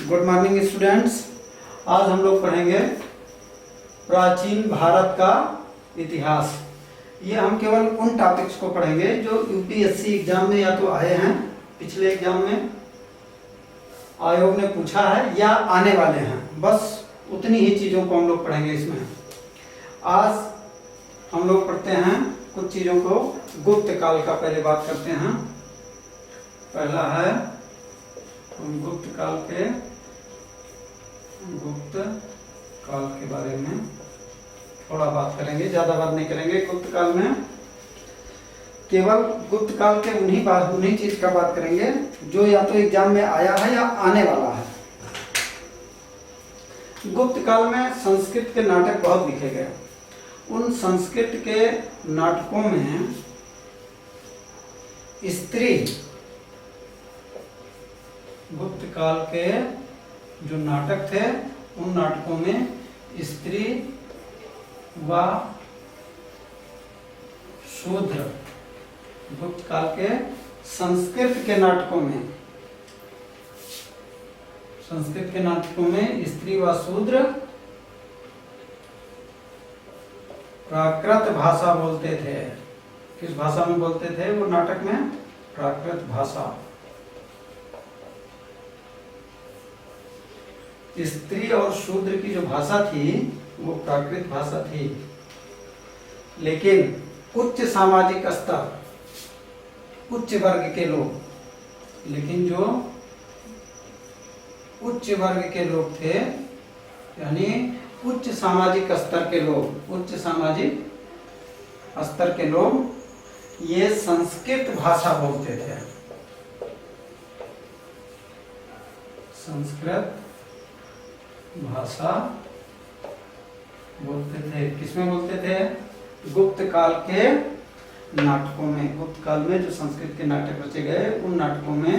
Good morning students. आज हम लोग पढ़ेंगे प्राचीन भारत का इतिहास। ये हम केवल उन टॉपिक्स को पढ़ेंगे जो यूपीएससी एग्जाम में या तो आए हैं, पिछले एग्जाम में आयोग ने पूछा है या आने वाले हैं। बस उतनी ही चीज़ों को हम लोग पढ़ेंगे इसमें। आज हम लोग पढ़ते हैं कुछ चीज़ों को गुप्त काल का। पहले बात करते हैं। पहला है हम गुप्त काल के बारे में थोड़ा बात करेंगे, ज़्यादा बात नहीं करेंगे। गुप्त काल में केवल गुप्त काल के उन्हीं चीज़ का बात करेंगे जो या तो एग्जाम में आया है या आने वाला है। गुप्त काल में संस्कृत के नाटक बहुत लिखे गए। उन संस्कृत के नाटकों में स्त्री, गुप्त काल के जो नाटक थे उन नाटकों में स्त्री व शूद्र, गुप्त काल के संस्कृत के नाटकों में स्त्री व शूद्र प्राकृत भाषा बोलते थे। किस भाषा में बोलते थे वो नाटक में? प्राकृत भाषा। स्त्री और शूद्र की जो भाषा थी वो प्राकृत भाषा थी, लेकिन उच्च सामाजिक स्तर, उच्च वर्ग के लोग, लेकिन जो उच्च वर्ग के लोग थे, यानी उच्च सामाजिक स्तर के लोग, उच्च सामाजिक स्तर के लोग ये संस्कृत भाषा बोलते थे। संस्कृत भाषा बोलते थे। किसमें बोलते थे? गुप्त काल के नाटकों में। गुप्त काल में जो संस्कृत के नाटक रचे गए उन नाटकों में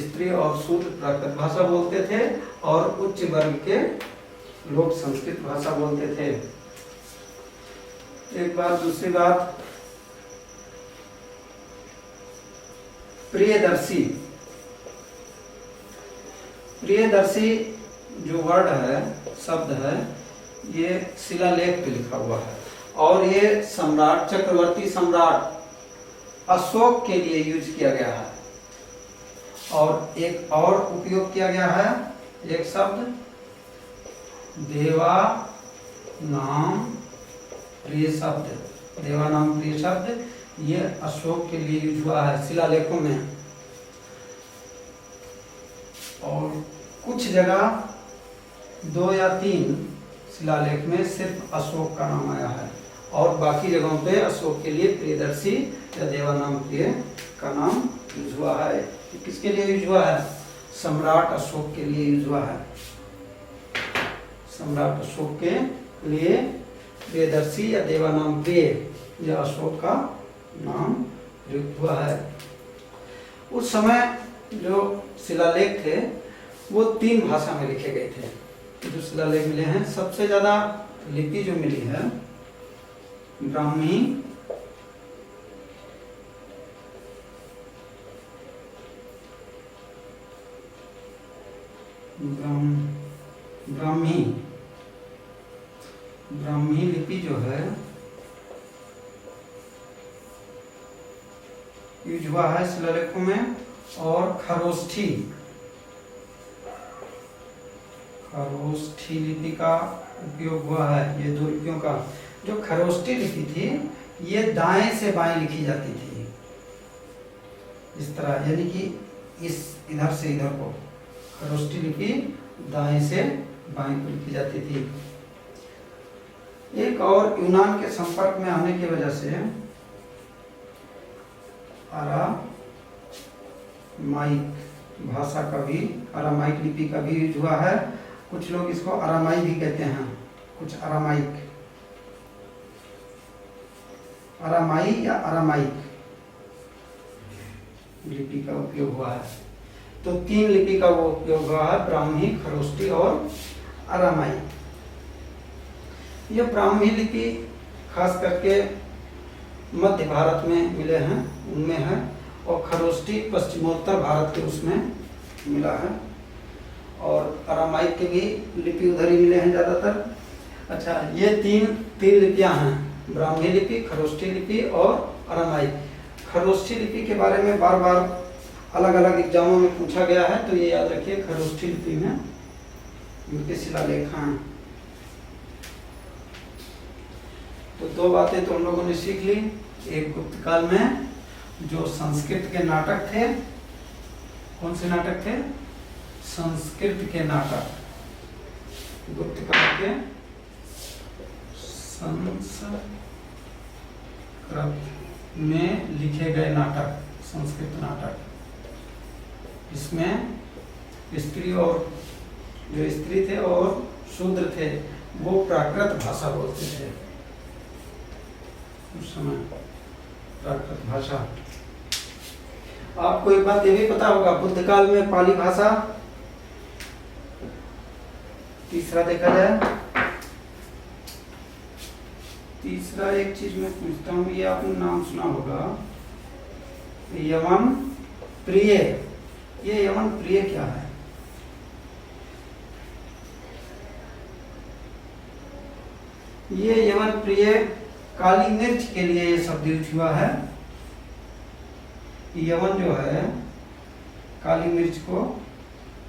स्त्री और शूद्र प्राकृत भाषा बोलते थे और उच्च वर्ग के लोग संस्कृत भाषा बोलते थे। एक बात। दूसरी बात, प्रियदर्शी। प्रियदर्शी जो वर्ड है, शब्द है, ये शिलालेख पे लिखा हुआ है और ये सम्राट, चक्रवर्ती सम्राट अशोक के लिए यूज किया गया है। और एक और उपयोग किया गया है, एक शब्द देवा नाम प्रिय शब्द। देवा नाम प्रिय शब्द ये अशोक के लिए यूज हुआ है शिलालेखों में। और कुछ जगह 2 या 3 शिलालेख में सिर्फ अशोक का नाम आया है और बाकी जगहों पे अशोक के लिए प्रियदर्शी या देवानाम प्रिय का नाम यूज हुआ है। किसके लिए यूज हुआ है? सम्राट अशोक के लिए यूज हुआ है। सम्राट अशोक के लिए प्रियदर्शी या देवानाम प्रिय या अशोक का नाम प्रयुक्त हुआ है। उस समय जो शिलालेख थे वो 3 भाषा में लिखे गए थे। जो शिलालेख मिले हैं, सबसे ज्यादा लिपि जो मिली है ब्राह्मी, ब्राह्मी लिपि जो है यूज हुआ है शिलालेखों में। और खरोष्ठी लिपि का उपयोग हुआ है। ये 2 लिपियों का। जो खरोष्ठी लिपि थी ये दाएं से बाएं लिखी जाती थी, इस तरह, यानी कि इस इधर से इधर को। खरोष्ठी लिपि दाएं से बाएं को लिखी जाती थी। एक और यूनान के संपर्क में आने की वजह से अरामाइक भाषा का भी, अरामाइक लिपि का भी यूज हुआ है। कुछ लोग इसको अरामाई भी कहते हैं, कुछ अरामाइक, अरामाई या अरामाइक लिपि का उपयोग हुआ है। तो 3 लिपि का वो उपयोग हुआ है, ब्राह्मी, खरोष्ठी और अरामाई। यह ब्राह्मी लिपि खास करके मध्य भारत में मिले हैं, उनमें है, और खरोष्ठी पश्चिमोत्तर भारत के उसमें मिला है। और अरामाइक के भी लिपि उधर ही मिले हैं ज़्यादातर। अच्छा, ये तीन लिपियां हैं, ब्राह्मी लिपि, खरोष्ठी लिपि और अरामाइक। खरोष्ठी लिपि के बारे में बार बार अलग अलग एग्जामों में पूछा गया है, तो ये याद रखिए, खरोष्ठी लिपि में इनके शिलालेख हैं। तो दो बातें तो हम लोगों ने सीख ली। एक, गुप्त काल में जो संस्कृत के नाटक थे, कौन से नाटक थे? संस्कृत के नाटक, गुप्त काल के संस्कृत में लिखे गए नाटक, संस्कृत नाटक। इसमें स्त्री और जो स्त्री थे और शूद्र थे वो प्राकृत भाषा बोलते थे उस समय, प्राकृत भाषा। आपको एक बात ये भी पता होगा, बुद्ध काल में पाली भाषा। तीसरा देखा जाए, तीसरा एक चीज मैं पूछता हूँ, ये आपने नाम सुना होगा, यवन प्रिय। ये यवन प्रिय क्या है? ये यवन प्रिय काली मिर्च के लिए ये शब्द यूज हुआ है। यवन जो है, काली मिर्च को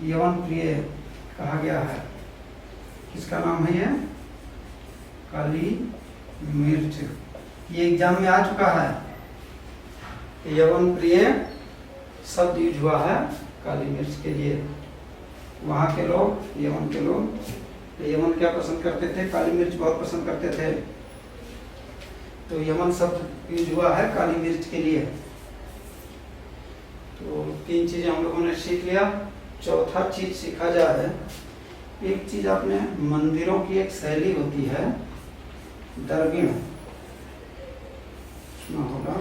यवन प्रिय कहा गया है। किसका नाम है ये? काली मिर्च। ये एग्जाम में आ चुका है। यवन प्रिय शब्द यूज हुआ है काली मिर्च के लिए। वहाँ के लोग, यवन के लोग, यवन क्या पसंद करते थे? काली मिर्च बहुत पसंद करते थे, तो यवन शब्द यूज हुआ है काली मिर्च के लिए। तो तीन चीजें हम लोगों ने सीख लिया। चौथा चीज सीखा जाए, एक चीज आपने, मंदिरों की एक शैली होती है दर्विण, सुना होगा,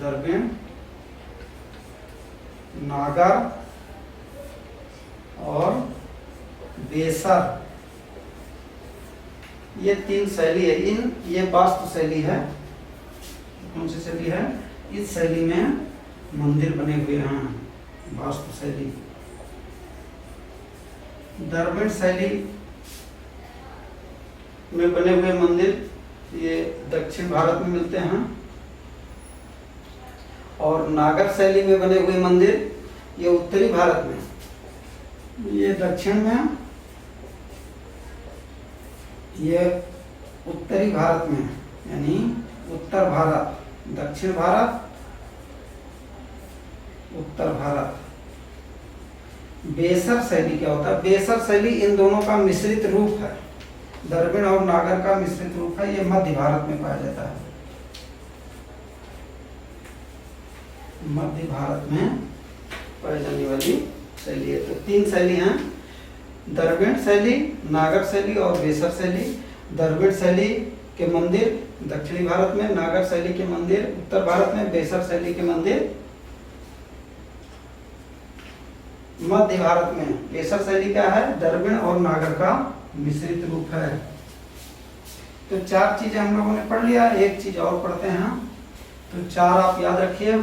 दर्विण, नागर और बेसर। ये तीन शैली है। ये वास्तु शैली है। कौन सी शैली है? इस शैली में मंदिर बने हुए हैं, वास्तु शैली। द्रविड़ शैली में बने हुए मंदिर ये दक्षिण भारत में मिलते हैं, और नागर शैली में बने हुए मंदिर ये उत्तरी भारत में, ये दक्षिण में, ये उत्तरी भारत में, यानी उत्तर भारत, दक्षिण भारत, उत्तर भारत। बेसर शैली क्या होता है? बेसर शैली इन दोनों का मिश्रित रूप है। द्रविड़ और नागर का मिश्रित रूप है। ये मध्य भारत में पाया जाता है, मध्य भारत में पाई जाने वाली शैली है। तो तीन शैली हैं, द्रविड़ शैली, नागर शैली और बेसर शैली। द्रविड़ शैली के मंदिर दक्षिणी भारत में, नागर शैली के मंदिर उत्तर भारत में, बेसर शैली के मंदिर मध्य भारत में। बेसर शैली क्या है? द्रविड़ और नागर का मिश्रित रूप है। तो चार चीजें हम लोगों ने पढ़ लिया, एक चीज और पढ़ते हैं। तो चार आप याद रखिए,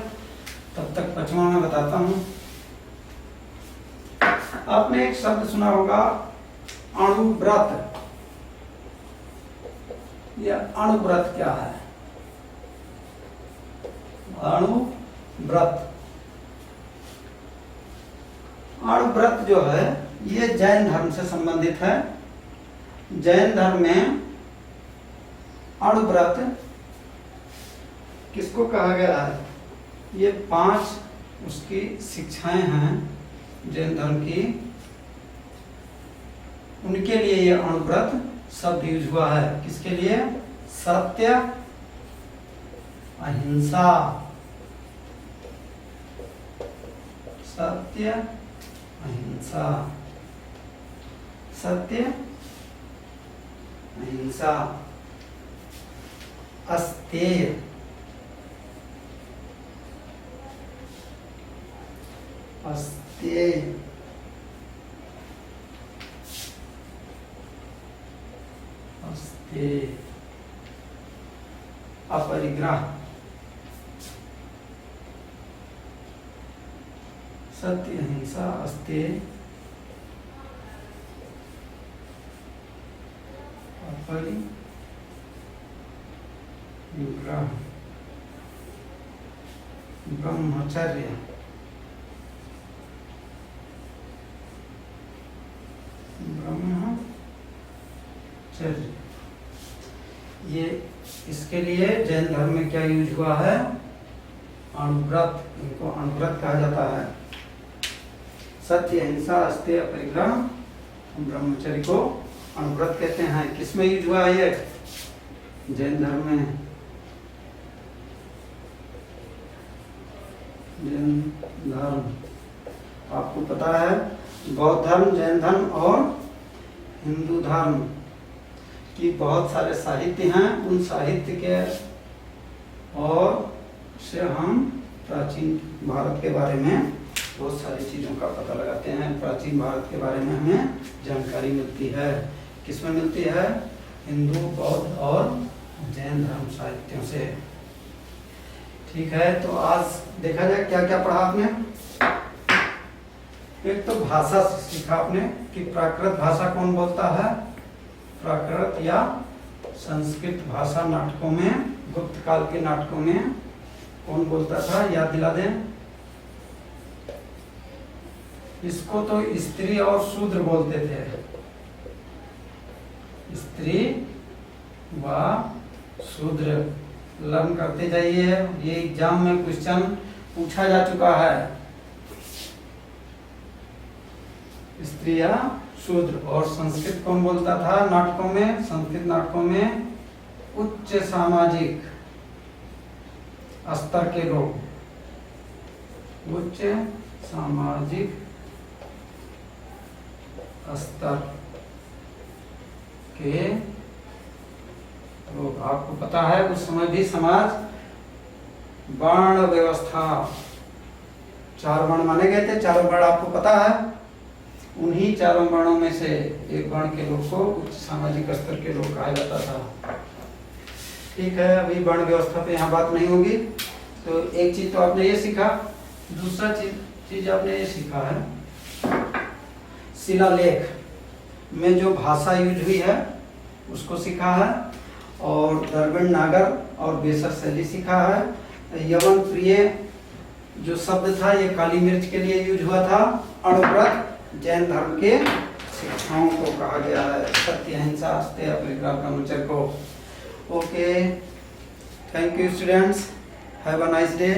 तब तक पांचवा मैं बताता हूं। आपने एक शब्द सुना होगा, अणुव्रत। यह अणुव्रत क्या है? अणुव्रत, अणुव्रत जो है ये जैन धर्म से संबंधित है। जैन धर्म में अणुव्रत किसको कहा गया है? ये 5 उसकी शिक्षाएं हैं जैन धर्म की, उनके लिए ये अणुव्रत शब्द यूज हुआ है। किसके लिए? सत्य, अहिंसा, सत्य, अहिंसा, सत्य, अहिंसा, अस्तेय, अस्तेय, अस्तेय, अपरिग्रह, सत्य, अहिंसा, अस्तेय, ब्रह्मचर्य, ब्रह्मचर्य, ये इसके लिए जैन धर्म में क्या यूज हुआ है? अणुव्रत, इनको अणुव्रत कहा जाता है। सत्य, अहिंसा, अस्तेय, परिग्रह, ब्रह्मचर्य को अणुव्रत कहते हैं। किसमें यूज हुआ है ये? जैन धर्म में। जैन धर्म, आपको पता है बौद्ध धर्म, जैन धर्म और हिंदू धर्म की बहुत सारे साहित्य हैं। उन साहित्य के और से हम प्राचीन भारत के बारे में बहुत सारी चीज़ों का पता लगाते हैं। प्राचीन भारत के बारे में हमें जानकारी मिलती है। किसमें मिलती है? हिंदू, बौद्ध और जैन धर्म साहित्यों से। ठीक है, तो आज देखा जाए क्या क्या पढ़ा आपने। एक तो भाषा सीखा आपने कि प्राकृत भाषा कौन बोलता है। प्राकृत या संस्कृत भाषा नाटकों में, गुप्त काल के नाटकों में कौन बोलता था, याद दिला दें। इसको तो स्त्री और शूद्र बोलते थे। स्त्री व शूद्र, लर्न करते जाइए। ये एग्जाम में क्वेश्चन पूछा जा चुका है। स्त्री या शूद्र। और संस्कृत कौन बोलता था नाटकों में? संस्कृत नाटकों में उच्च सामाजिक स्तर के लोग, उच्च सामाजिक स्तर के लोग। आपको पता है उस समय भी समाज वर्ण व्यवस्था, 4 वर्ण माने गए थे। चारों वर्ण आपको पता है। उन्हीं चारों वर्णों में से एक वर्ण के लोग को उच्च सामाजिक स्तर के लोग कहा जाता था। ठीक है, अभी वर्ण व्यवस्था पे यहाँ बात नहीं होगी। तो एक चीज तो आपने ये सीखा। दूसरा चीज आपने ये सीखा है, शिलालेख में जो भाषा यूज हुई है उसको सीखा है। और द्रविड़ नागर और बेसर शैली सीखा है। यवन प्रिय जो शब्द था ये काली मिर्च के लिए यूज हुआ था। अणुव्रत जैन धर्म के शिक्षाओं को कहा गया है। सत्य, अहिंसा, अस्तेय, परिग्रह, ब्रह्मचर्य को। Okay, thank you students, have a nice day.